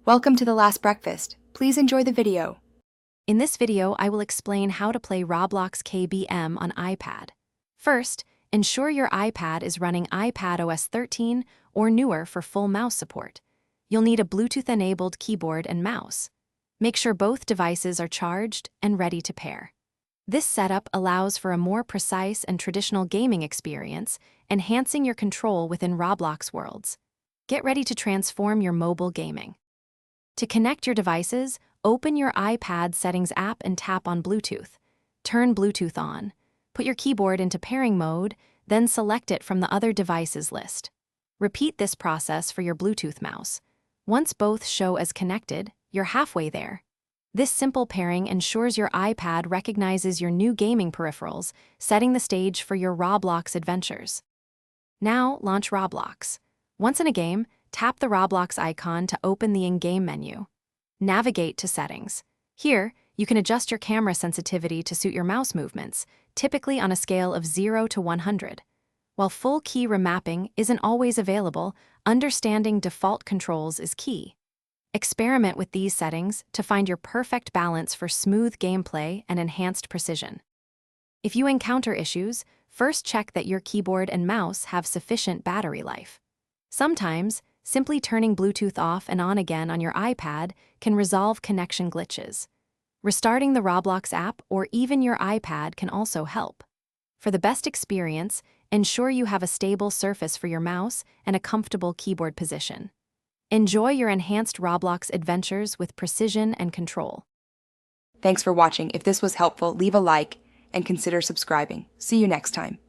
Welcome to the last breakfast. Please enjoy the video. In this video, I will explain how to play Roblox KBM on iPad. First, ensure your iPad is running iPadOS 13 or newer for full mouse support. You'll need a Bluetooth-enabled keyboard and mouse. Make sure both devices are charged and ready to pair. This setup allows for a more precise and traditional gaming experience, enhancing your control within Roblox worlds. Get ready to transform your mobile gaming. To connect your devices, open your iPad Settings app and tap on Bluetooth. Turn Bluetooth on. Put your keyboard into pairing mode, then select it from the Other Devices list. Repeat this process for your Bluetooth mouse. Once both show as connected, you're halfway there. This simple pairing ensures your iPad recognizes your new gaming peripherals, setting the stage for your Roblox adventures. Now, launch Roblox. Once in a game, tap the Roblox icon to open the in-game menu. Navigate to Settings. Here, you can adjust your camera sensitivity to suit your mouse movements, typically on a scale of 0 to 100. While full key remapping isn't always available, understanding default controls is key. Experiment with these settings to find your perfect balance for smooth gameplay and enhanced precision. If you encounter issues, first check that your keyboard and mouse have sufficient battery life. Sometimes, simply turning Bluetooth off and on again on your iPad can resolve connection glitches. Restarting the Roblox app or even your iPad can also help. For the best experience, ensure you have a stable surface for your mouse and a comfortable keyboard position. Enjoy your enhanced Roblox adventures with precision and control. Thanks for watching. If this was helpful, leave a like and consider subscribing. See you next time.